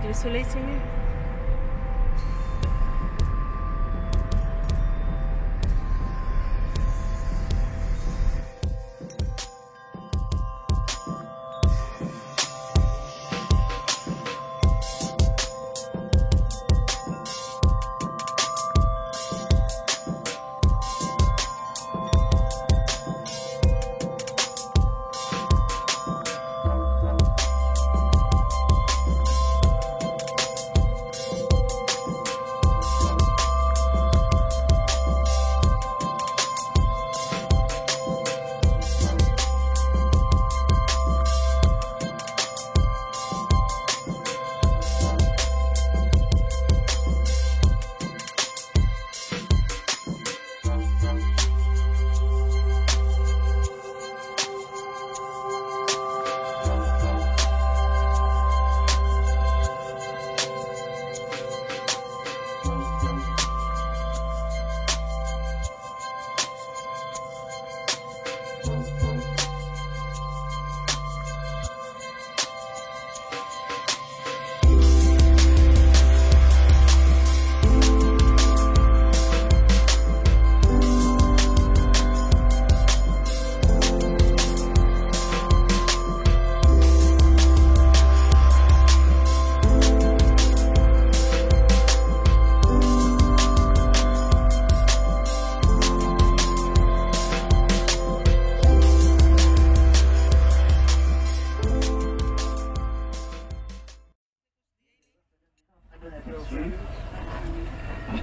Le soleil c'est mieux.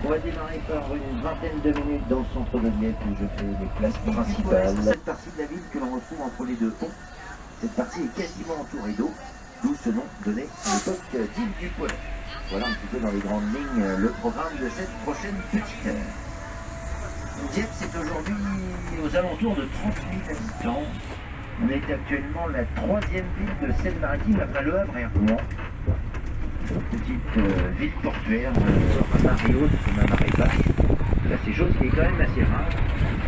On va démarrer par une vingtaine de minutes dans le centre de Dieppe où je fais les places principales. Cette partie de la ville que l'on retrouve entre les deux ponts, cette partie est quasiment entourée d'eau, d'où ce nom donné à l'époque d'île du Poilet. Voilà un petit peu dans les grandes lignes le programme de cette prochaine petite heure. Dieppe, c'est aujourd'hui aux alentours de 30 000 habitants. On est actuellement la troisième ville de Seine-Maritime après Le Havre et Rouen. Petite ville portuaire à marée haute comme à marée basse. Là, c'est chose qui est quand même assez rare.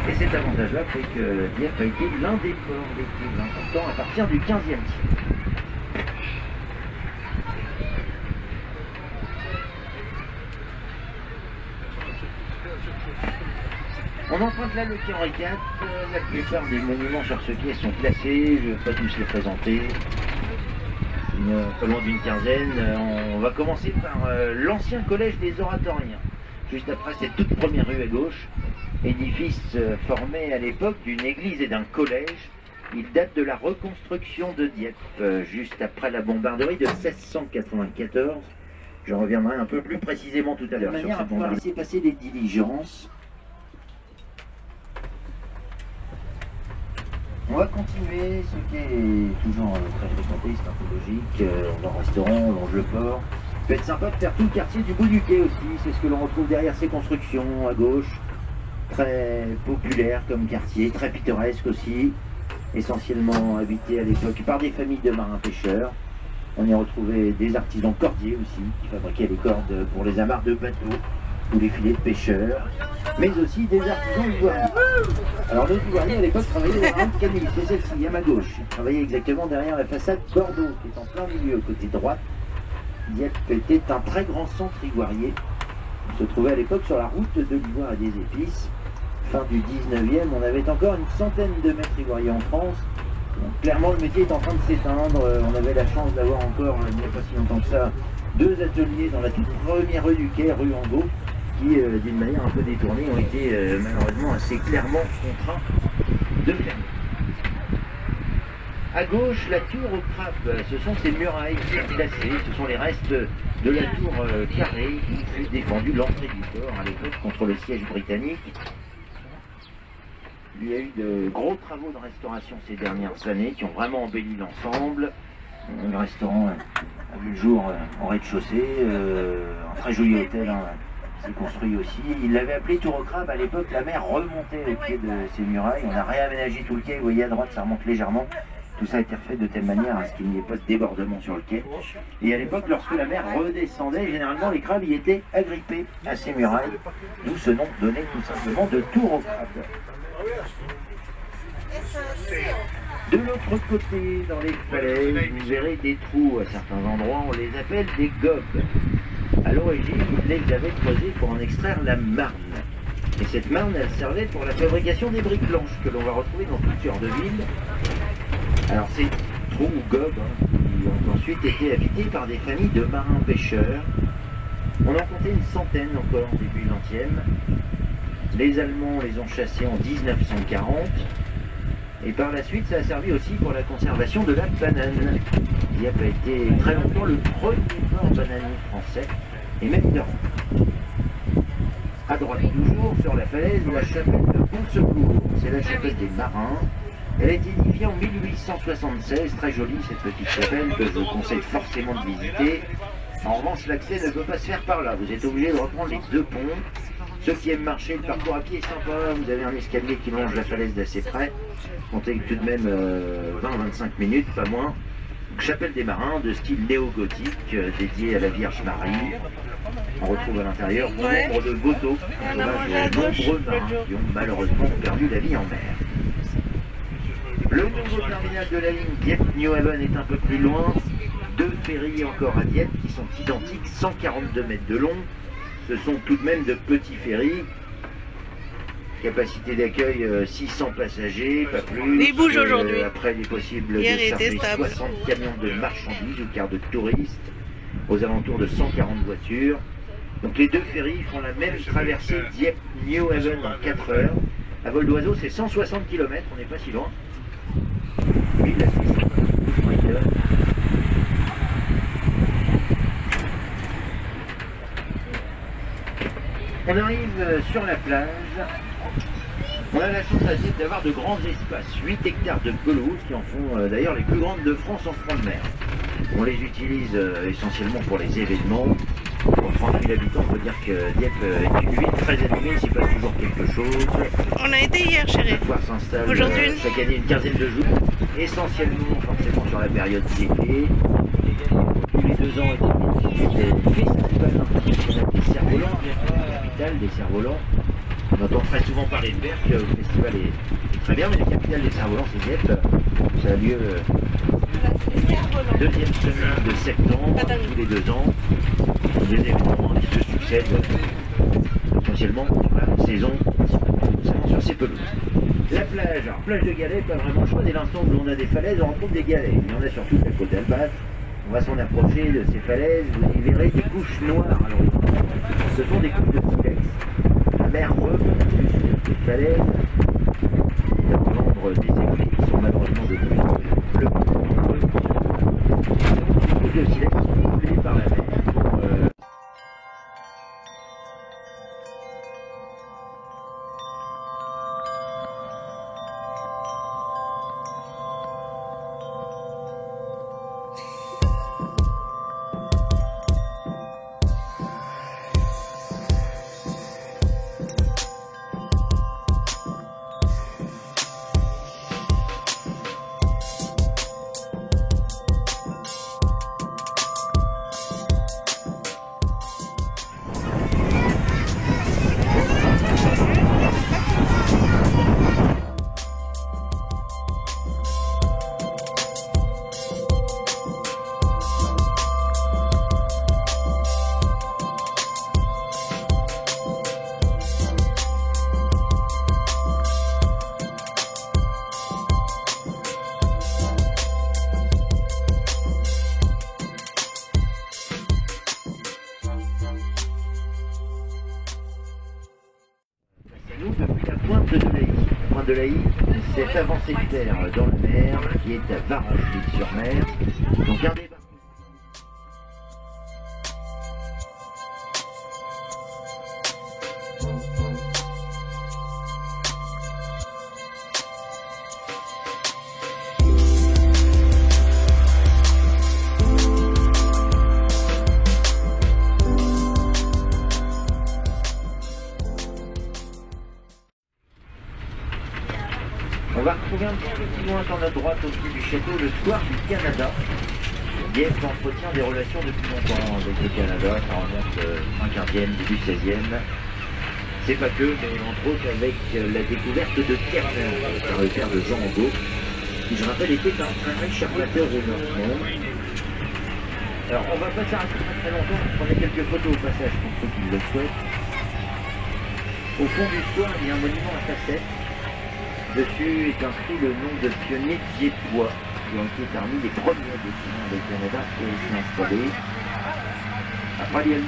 Et cet avantage-là fait que Dieppe a été l'un des ports les plus importants à partir du XVe siècle. On emprunte là le quai Henri IV. La plupart des monuments sur ce quai sont classés. Je ne vais pas tous les présenter. Pas loin d'une quinzaine. On va commencer par l'ancien collège des oratoriens. Juste après cette toute première rue à gauche. Édifice formé à l'époque d'une église et d'un collège. Il date de la reconstruction de Dieppe, juste après la bombarderie de 1694. Je reviendrai un peu plus précisément tout à l'heure sur cette bombarderie. Laisser passer les diligences. On va continuer ce qui est toujours très fréquenté, c'est un peu logique. On va au restaurant, on longe le port. Ça peut être sympa de faire tout le quartier du bout du quai aussi. C'est ce que l'on retrouve derrière ces constructions à gauche. Très populaire comme quartier, très pittoresque aussi. Essentiellement habité à l'époque par des familles de marins-pêcheurs. On y retrouvait des artisans cordiers aussi, qui fabriquaient les cordes pour les amarres de bateaux ou les filets de pêcheurs, mais aussi des artisans ivoiriens. Alors les ivoiriens à l'époque travaillaient dans la rue de Camille, c'est celle-ci, à ma gauche. Ils travaillaient exactement derrière la façade Bordeaux, qui est en plein milieu, côté droite. Dieppe était un très grand centre ivoirier. On se trouvait à l'époque sur la route de l'ivoire et des épices. Fin du 19e, on avait encore une centaine de maîtres ivoiriers en France. Donc, clairement, le métier est en train de s'éteindre. On avait la chance d'avoir encore, il n'y a pas si longtemps que ça, 2 ateliers dans la toute première rue du quai, rue Angot, qui, d'une manière un peu détournée, ont été malheureusement assez clairement contraints de fermer. À gauche, la tour au crabe, ce sont ces murailles classées, ce sont les restes de la tour carrée qui fut défendue l'entrée du port à l'époque contre le siège britannique. Il y a eu de gros travaux de restauration ces dernières années qui ont vraiment embelli l'ensemble. Le restaurant a vu le jour en rez-de-chaussée, un très joli hôtel s'est construit aussi. Il l'avait appelé Tour au Crabe. À l'époque, la mer remontait au pied de ces murailles. On a réaménagé tout le quai. Vous voyez à droite, ça remonte légèrement. Tout ça a été refait de telle manière à ce qu'il n'y ait pas de débordement sur le quai. Et à l'époque, lorsque la mer redescendait, généralement les crabes y étaient agrippés à ces murailles. D'où ce nom donné tout simplement de Tour au Crabe. De l'autre côté, dans les falaises, vous verrez des trous. À certains endroits, on les appelle des gobes. À l'origine, ils les avaient creusés pour en extraire la marne. Et cette marne, elle servait pour la fabrication des briques blanches que l'on va retrouver dans tout cœur de ville. Alors ces trous ou gobes qui ont ensuite été habités par des familles de marins pêcheurs. On en comptait une centaine encore au début 20e. Les Allemands les ont chassés en 1940. Et par la suite, ça a servi aussi pour la conservation de la banane. Dieppe a été très longtemps le premier port bananier français, et même d'Europe. À droite toujours, sur la falaise, la chapelle de Pont-Secours. C'est la chapelle des marins. Elle a été édifiée en 1876, très jolie cette petite chapelle que je vous conseille forcément de visiter. En revanche, l'accès ne peut pas se faire par là, vous êtes obligé de reprendre les deux ponts. Ceux qui aiment marcher, le parcours à pied est sympa, vous avez un escalier qui longe la falaise d'assez près. Comptez tout de même 20-25 minutes, pas moins. Chapelle des marins de style néo-gothique, dédiée à la Vierge Marie. On retrouve à l'intérieur bon nombre de bateaux, un hommage aux nombreux marins qui ont malheureusement perdu la vie en mer. Le nouveau terminal de la ligne Dieppe-New Haven est un peu plus loin. Deux ferries encore à Dieppe qui sont identiques, 142 mètres de long. Ce sont tout de même de petits ferries. Capacité d'accueil 600 passagers, pas plus. Il bouge aujourd'hui. Après, il est possible de servir 60 camions de marchandises ou cars de touristes, aux alentours de 140 voitures. Donc les deux ferries font la même traversée Dieppe-New Haven en 4 heures. À vol d'oiseau, c'est 160 km, on n'est pas si loin. Oui, la Suisse, on arrive sur la plage. On a la chance à Dieppe d'avoir de grands espaces, 8 hectares de pelouse qui en font d'ailleurs les plus grandes de France en front de mer. On les utilise essentiellement pour les événements. Pour 30 000 habitants, on peut dire que Dieppe est une ville très animée, il s'y passe toujours quelque chose. On a été hier, chérie. Le foire s'installe Aujourd'hui chaque année une quinzaine de jours, essentiellement forcément sur la période d'été. Tous les 2 ans est le festival international des cerfs-volants, la capitale des cerfs-volants. On entend très souvent parler de Berck, le festival est très bien, mais la capitale des cerfs-volants c'est Dieppe. Ça a lieu deuxième semaine de septembre, tous les 2 ans. Des événements qui se succèdent essentiellement sur la saison, principalement sur ces pelouses. La plage, alors plage de galets, pas vraiment le choix. Dès l'instant où on a des falaises, on retrouve des galets. Il y en a sur toute la côte d'Albâtre. On va s'en approcher de ces falaises, vous y verrez des couches noires à l'horizon. Ce sont des couches de silex. La mer remonte sur ces falaises. Il y a nombre des éclats qui sont malheureusement devenus bleus. Les couches de silex sont coulées par la mer. De l'Aï, cette avancée de terre dans la mer qui est à Varangeville-sur-Mer. Donc un débat. On va retrouver un petit peu plus loin sur notre droite au pied du château le square du Canada. Dieppe entretient des relations depuis longtemps avec le Canada, ça remonte 15e, début 16e. C'est pas que, mais entre autres avec la découverte de Kerner par le père de Jean Angot. qui je rappelle était un riche armateur au Nord. Alors on va pas s'arrêter très longtemps, on prenait quelques photos au passage pour ceux qui le souhaitent. Au fond du square, il y a un monument à facettes. Dessus est inscrit le nom de pionniers diepois qui ont été parmi les premiers dessinants avec Canada qui s'y installés. Après, il y a le...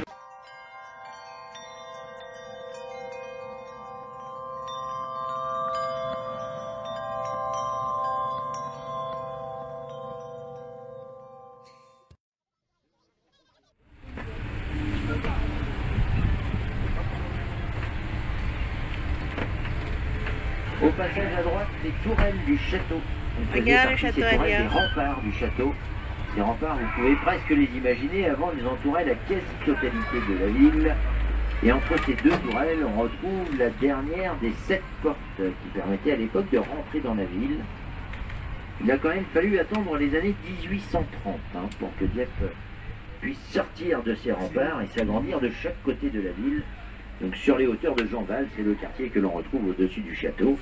Au passage à droite, les tourelles du château. Regarde le château, ces tourelles, les remparts du château. Ces remparts, vous pouvez presque les imaginer, avant ils entouraient la quasi-totalité de la ville. Et entre ces deux tourelles, on retrouve la dernière des 7 portes qui permettaient à l'époque de rentrer dans la ville. Il a quand même fallu attendre les années 1830 pour que Dieppe puisse sortir de ses remparts et s'agrandir de chaque côté de la ville. Donc sur les hauteurs de Jeanval, c'est le quartier que l'on retrouve au-dessus du château.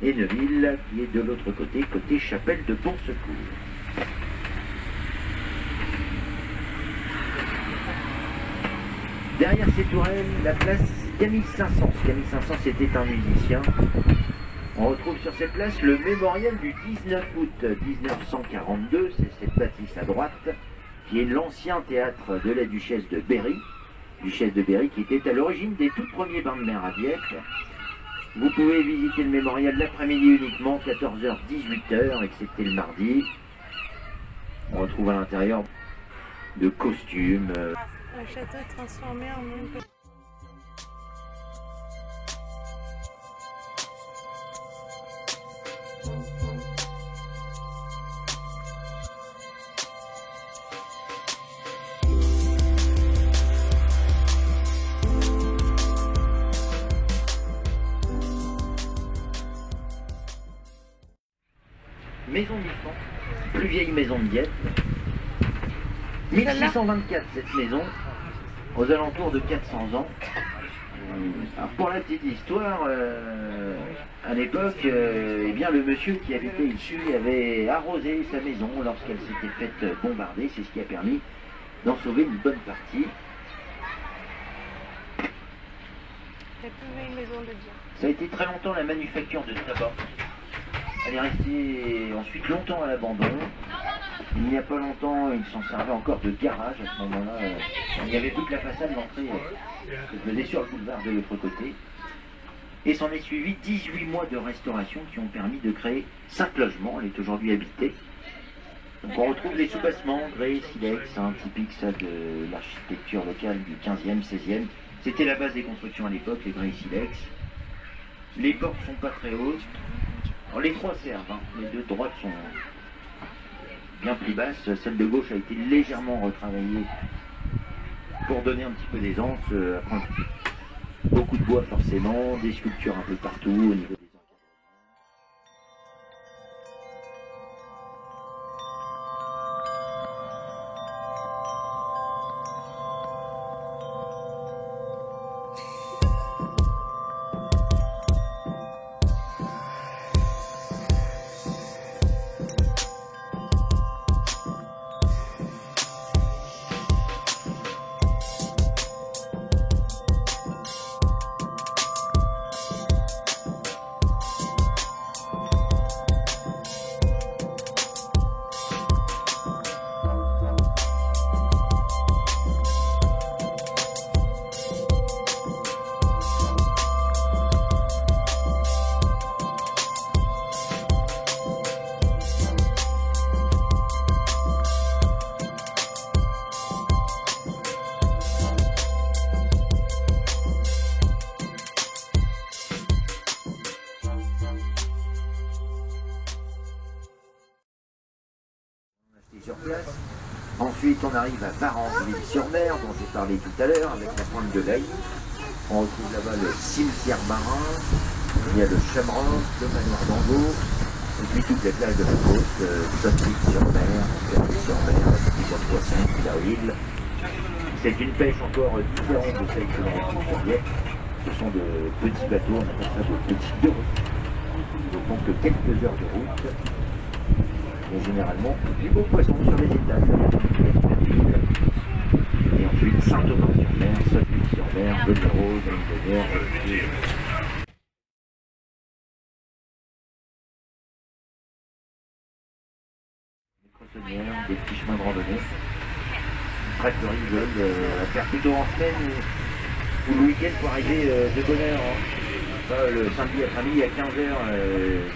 Et Neuville qui est de l'autre côté, côté chapelle de Pont-Secours. Derrière ces tourelles, la place Camille Saint-Saëns. Camille Saint-Saëns était un musicien. On retrouve sur cette place le mémorial du 19 août 1942, c'est cette bâtisse à droite, qui est l'ancien théâtre de la duchesse de Berry. Duchesse de Berry qui était à l'origine des tout premiers bains de mer à Dieppe. Vous pouvez visiter le mémorial l'après-midi uniquement, 14h-18h, excepté le mardi. On retrouve à l'intérieur de costumes. Le château est transformé en une... Maison d'Ifan, plus vieille maison de Dieppe. 1624 cette maison, aux alentours de 400 ans. Alors pour la petite histoire, à l'époque, eh bien le monsieur qui habitait ici avait arrosé sa maison lorsqu'elle s'était faite bombarder, c'est ce qui a permis d'en sauver une bonne partie. La plus vieille maison de Dieppe. Ça a été très longtemps la manufacture de tabac. Elle est restée ensuite longtemps à l'abandon. Il n'y a pas longtemps, il s'en servait encore de garage à ce moment-là. Il n'y avait plus que la façade d'entrée se faisait sur le boulevard de l'autre côté. Et s'en est suivi 18 mois de restauration qui ont permis de créer 5 logements. Elle est aujourd'hui habitée. Donc on retrouve les soubassements, grès, silex, typique ça de l'architecture locale du 15e, 16e. C'était la base des constructions à l'époque, les grès silex. Les portes sont pas très hautes. Alors, les trois servent, les deux de droite sont bien plus basses. Celle de gauche a été légèrement retravaillée pour donner un petit peu d'aisance. Beaucoup de bois forcément, des sculptures un peu partout au niveau des... Sur place. Ensuite, on arrive à Varengeville-sur-Mer, dont j'ai parlé tout à l'heure, avec la pointe de l'Aï. On retrouve là-bas le cimetière marin, il y a le Chamrock, le manoir d'Angot, et puis toutes les plages de la côte, Sotteville-sur-Mer, Perpignan-sur-Mer, la petite boîte de poisson, Pilarville. C'est une pêche encore différente de celle que l'on retrouve sur Dieppe. Ce sont de petits bateaux, on appelle ça de petits deux. Ils ne font que quelques heures de route. et généralement du beau poisson sur les étages. Et ensuite Saint-Thomas-sur-Mer, Sotteville-sur-Mer, Bonneau, Gagnon-Bonnière, des croissonnières, des petits chemins de randonnée. Très rigole, à faire plutôt en semaine ou le week-end pour arriver de bonne heure. Hein. Le samedi après-midi à 15h,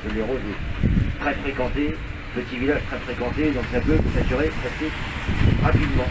Zolero est très fréquenté, petit village très fréquenté, donc ça peut s'assurer assez rapidement.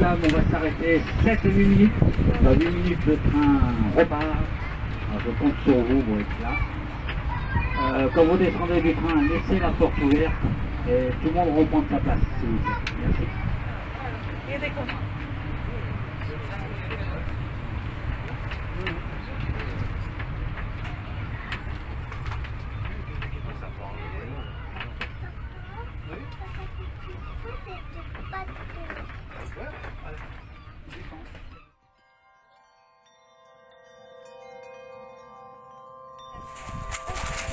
Là, on va s'arrêter 7 à 8 minutes. Dans 8 minutes, le train repart. Alors, je compte sur vous pour être là. Quand vous descendez du train, laissez la porte ouverte et tout le monde reprend sa place, s'il vous plaît. Merci. Et des copains.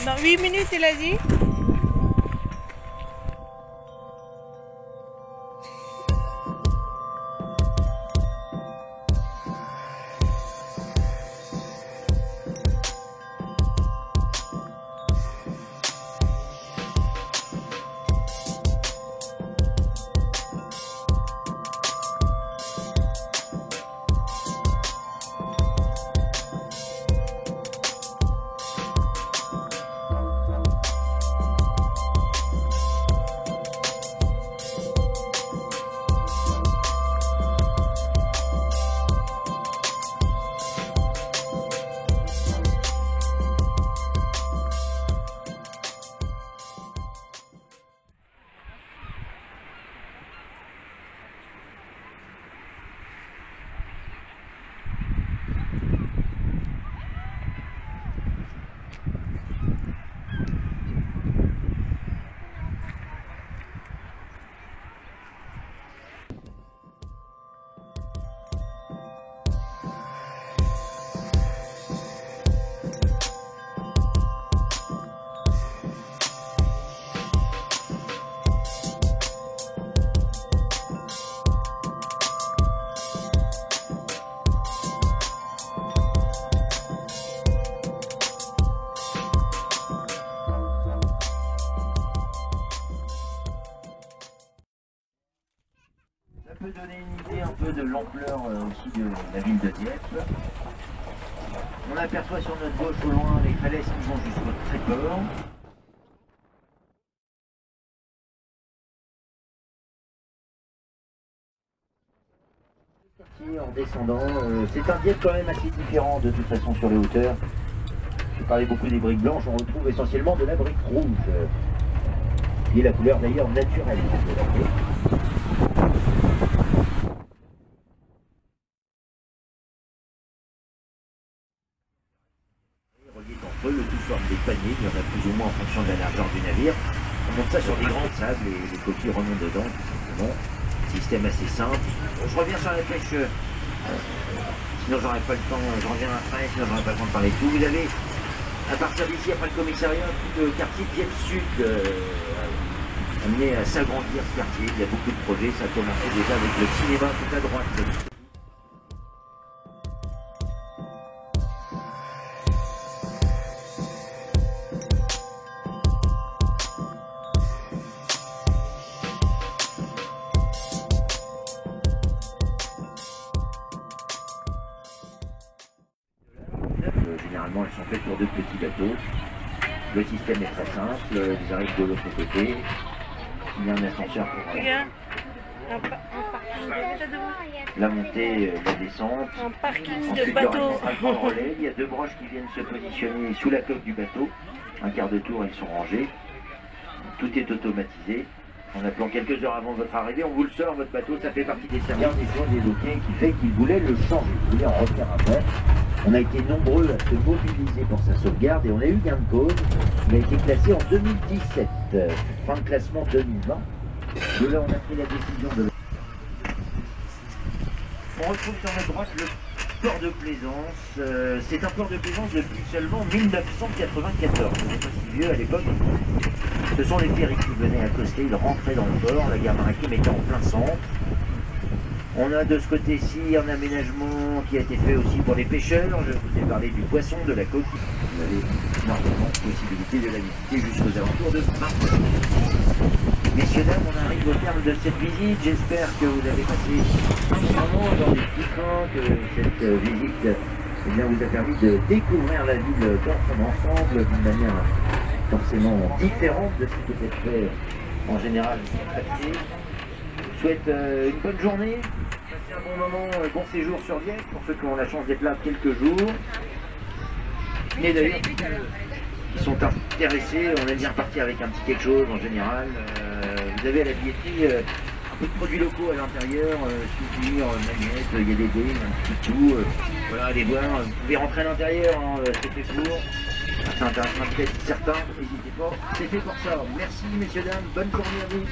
Dans 8 minutes, il a dit. Ça peut donner une idée un peu de l'ampleur aussi de la ville de Dieppe. On aperçoit sur notre gauche au loin les falaises qui vont jusqu'au Tréport. En descendant, c'est un Dieppe quand même assez différent de toute façon sur les hauteurs. Je parlais beaucoup des briques blanches, on retrouve essentiellement de la brique rouge, qui est la couleur d'ailleurs naturelle de la brique. Reliés entre eux, le tout forme des paniers, il y en a plus ou moins en fonction de la largeur du navire. On monte ça sur des grands sables et les coquilles remontent dedans tout simplement. Système assez simple. Je reviens sur la pêche, sinon j'aurai pas le temps, je reviens après, sinon j'aurai pas le temps de parler de tout. Vous avez À partir d'ici, après le commissariat, tout le quartier Vienne Sud amené à s'agrandir ce quartier. Il y a beaucoup de projets, ça a commencé déjà avec le cinéma tout à droite. Généralement, elles sont faites pour deux petits bateaux. Le système est très simple, ils arrivent de l'autre côté. Il y a un ascenseur pour Regarde, un parking de la montée, la descente. Un parking Ensuite, de il y aura bateau. un grand relais. Il y a deux broches qui viennent se positionner sous la coque du bateau. Un quart de tour, ils sont rangés. Tout est automatisé. En appelant quelques heures avant votre arrivée, on vous le sort, votre bateau, ça fait partie des services. On est évoqué qui fait qu'il voulait le changer, il voulait en revenir avant. On a été nombreux à se mobiliser pour sa sauvegarde et on a eu gain de cause. Il a été classé en 2017, fin de classement 2020. De là, on a pris la décision de... On retrouve sur notre droite le port de Plaisance. C'est un port de Plaisance depuis seulement 1994. Ce n'est pas si vieux à l'époque. Ce sont les ferries qui venaient accoster, ils rentraient dans le port, la gare maritime était en plein centre. On a de ce côté-ci un aménagement qui a été fait aussi pour les pêcheurs. Je vous ai parlé du poisson, de la coque. Vous avez normalement possibilité de la visiter jusqu'aux alentours de Marseille. Messieurs, dames, on arrive au terme de cette visite. J'espère que vous avez passé un bon moment dans les petits trains, que cette visite vous a permis de découvrir la ville dans son ensemble d'une manière forcément différente de ce qui peut être fait en général. Je vous souhaite une bonne journée, passez un bon moment, bon séjour sur Vienne pour ceux qui ont la chance d'être là quelques jours. Mais d'ailleurs, qui sont intéressés, on aime bien repartir avec un petit quelque chose en général. Vous avez à la billetterie un peu de produits locaux à l'intérieur, souvenirs, manettes, il y a des dés, un petit tout. Voilà, allez voir, vous pouvez rentrer à l'intérieur, hein, c'est fait pour. Ça intéressera peut-être certains, n'hésitez pas, c'est fait pour ça. Merci messieurs, dames, bonne journée à vous.